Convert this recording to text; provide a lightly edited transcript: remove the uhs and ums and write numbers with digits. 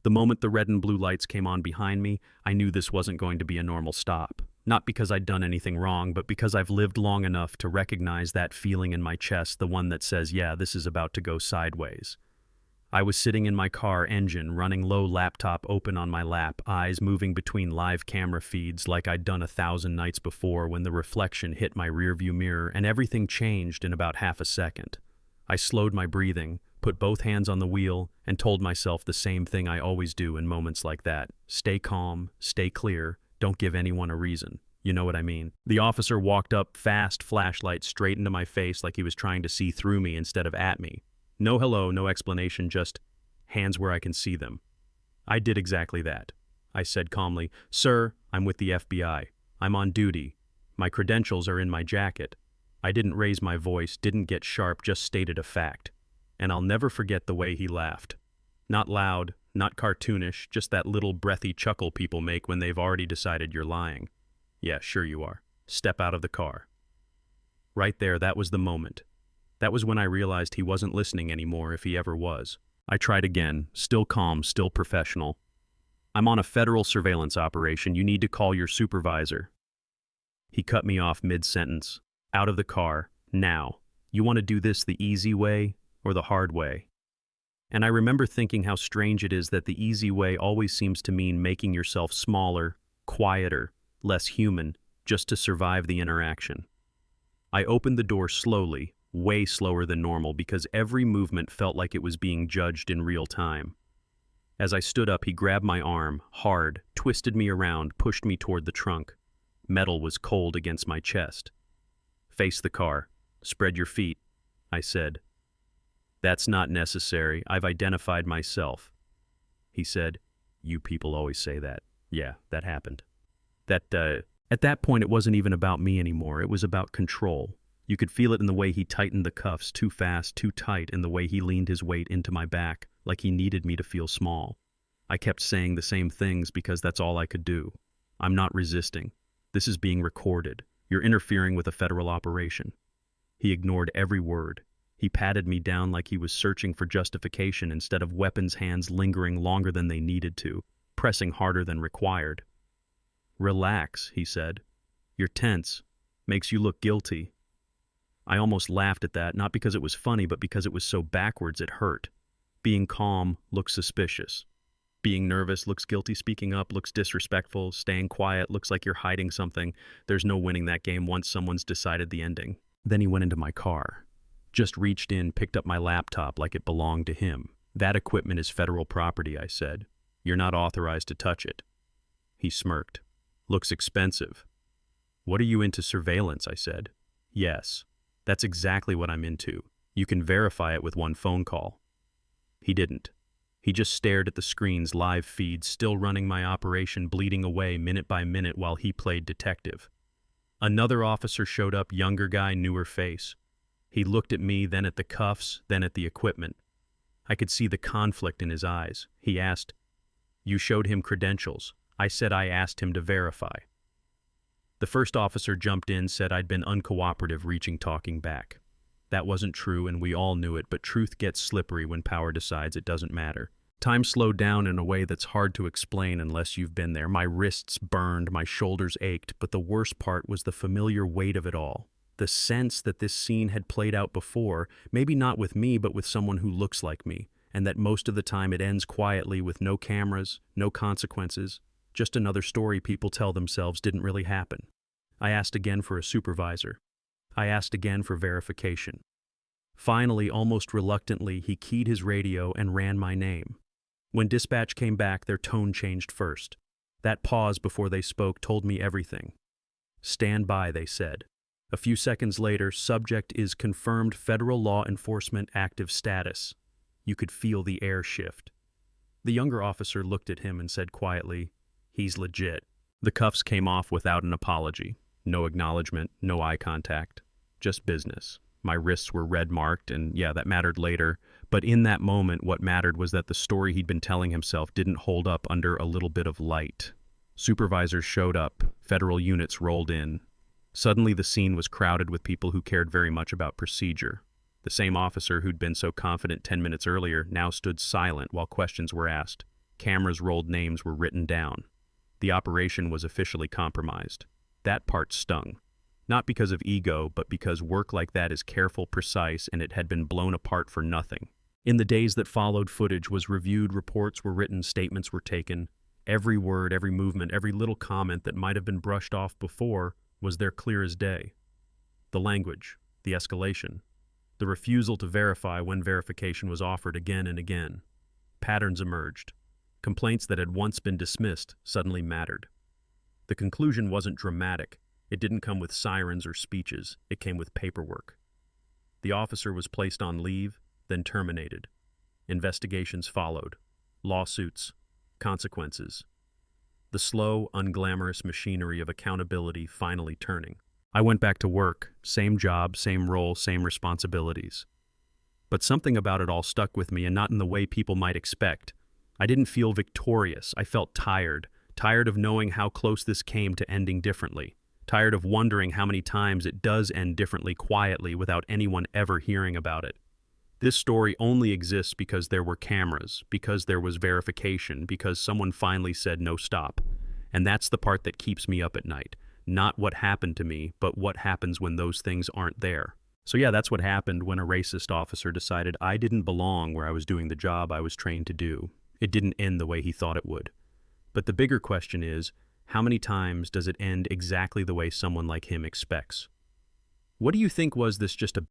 The moment the red and blue lights came on behind me, I knew this wasn't going to be a normal stop. Not because I'd done anything wrong, but because I've lived long enough to recognize that feeling in my chest, the one that says, yeah, this is about to go sideways. I was sitting in my car, engine running low, laptop open on my lap, eyes moving between live camera feeds like I'd done 1,000 nights before, when the reflection hit my rearview mirror and everything changed in about half a second. I slowed my breathing, put both hands on the wheel, and told myself the same thing I always do in moments like that. Stay calm, stay clear, don't give anyone a reason. You know what I mean? The officer walked up fast, flashlight straight into my face like he was trying to see through me instead of at me. No hello, no explanation, just hands where I can see them. I did exactly that. I said calmly, "Sir, I'm with the FBI. I'm on duty. My credentials are in my jacket." I didn't raise my voice, didn't get sharp, just stated a fact. And I'll never forget the way he laughed. Not loud, not cartoonish, just that little breathy chuckle people make when they've already decided you're lying. Yeah, sure you are. Step out of the car. Right there, that was the moment. That was when I realized he wasn't listening anymore, if he ever was. I tried again, still calm, still professional. "I'm on a federal surveillance operation. You need to call your supervisor." He cut me off mid-sentence. "Out of the car, now. You want to do this the easy way or the hard way?" And I remember thinking how strange it is that the easy way always seems to mean making yourself smaller, quieter, less human, just to survive the interaction. I opened the door slowly, way slower than normal, because every movement felt like it was being judged in real time. As I stood up, he grabbed my arm, hard, twisted me around, pushed me toward the trunk. Metal was cold against my chest. "Face the car. Spread your feet," I said. "That's not necessary. I've identified myself." He said, "You people always say that." Yeah, that happened. At that point, it wasn't even about me anymore. It was about control. You could feel it in the way he tightened the cuffs too fast, too tight, in the way he leaned his weight into my back, like he needed me to feel small. I kept saying the same things because that's all I could do. "I'm not resisting. This is being recorded. You're interfering with a federal operation." He ignored every word. He patted me down like he was searching for justification instead of weapons hands lingering longer than they needed to, pressing harder than required. "Relax," he said. "You're tense. Makes you look guilty." I almost laughed at that, not because it was funny, but because it was so backwards it hurt. Being calm looks suspicious. Being nervous looks guilty. Speaking up looks disrespectful. Staying quiet looks like you're hiding something. There's no winning that game once someone's decided the ending. Then he went into my car. Just reached in, picked up my laptop like it belonged to him. "That equipment is federal property," I said. "You're not authorized to touch it." He smirked. "Looks expensive." "What are you into, surveillance?" I said. "Yes. That's exactly what I'm into. You can verify it with one phone call." He didn't. He just stared at the screen's live feed, still running my operation, bleeding away minute by minute while he played detective. Another officer showed up, younger guy, newer face. He looked at me, then at the cuffs, then at the equipment. I could see the conflict in his eyes. He asked, "You showed him credentials." I said I asked him to verify. The first officer jumped in, said I'd been uncooperative, reaching talking back. That wasn't true, and we all knew it, but truth gets slippery when power decides it doesn't matter. Time slowed down in a way that's hard to explain unless you've been there. My wrists burned, my shoulders ached, but the worst part was the familiar weight of it all. The sense that this scene had played out before, maybe not with me, but with someone who looks like me, and that most of the time it ends quietly with no cameras, no consequences, just another story people tell themselves didn't really happen. I asked again for a supervisor. I asked again for verification. Finally, almost reluctantly, he keyed his radio and ran my name. When dispatch came back, their tone changed first. That pause before they spoke told me everything. "Stand by," they said. A few seconds later, "Subject is confirmed federal law enforcement active status." You could feel the air shift. The younger officer looked at him and said quietly, "He's legit." The cuffs came off without an apology. No acknowledgement, no eye contact. Just business. My wrists were red-marked, and yeah, that mattered later. But in that moment, what mattered was that the story he'd been telling himself didn't hold up under a little bit of light. Supervisors showed up. Federal units rolled in. Suddenly, the scene was crowded with people who cared very much about procedure. The same officer who'd been so confident 10 minutes earlier now stood silent while questions were asked. Cameras rolled, names were written down. The operation was officially compromised. That part stung. Not because of ego, but because work like that is careful, precise, and it had been blown apart for nothing. In the days that followed, footage was reviewed, reports were written, statements were taken. Every word, every movement, every little comment that might have been brushed off before was there clear as day. The language, the escalation, the refusal to verify when verification was offered again and again. Patterns emerged. Complaints that had once been dismissed suddenly mattered. The conclusion wasn't dramatic. It didn't come with sirens or speeches. It came with paperwork. The officer was placed on leave, then terminated. Investigations followed. Lawsuits. Consequences. The slow, unglamorous machinery of accountability finally turning. I went back to work. Same job, same role, same responsibilities. But something about it all stuck with me, and not in the way people might expect. I didn't feel victorious. I felt tired. Tired of knowing how close this came to ending differently. Tired of wondering how many times it does end differently, quietly, without anyone ever hearing about it. This story only exists because there were cameras, because there was verification, because someone finally said no, stop. And that's the part that keeps me up at night. Not what happened to me, but what happens when those things aren't there. So yeah, that's what happened when a racist officer decided I didn't belong where I was doing the job I was trained to do. It didn't end the way he thought it would. But the bigger question is, how many times does it end exactly the way someone like him expects? What do you think? Was this just a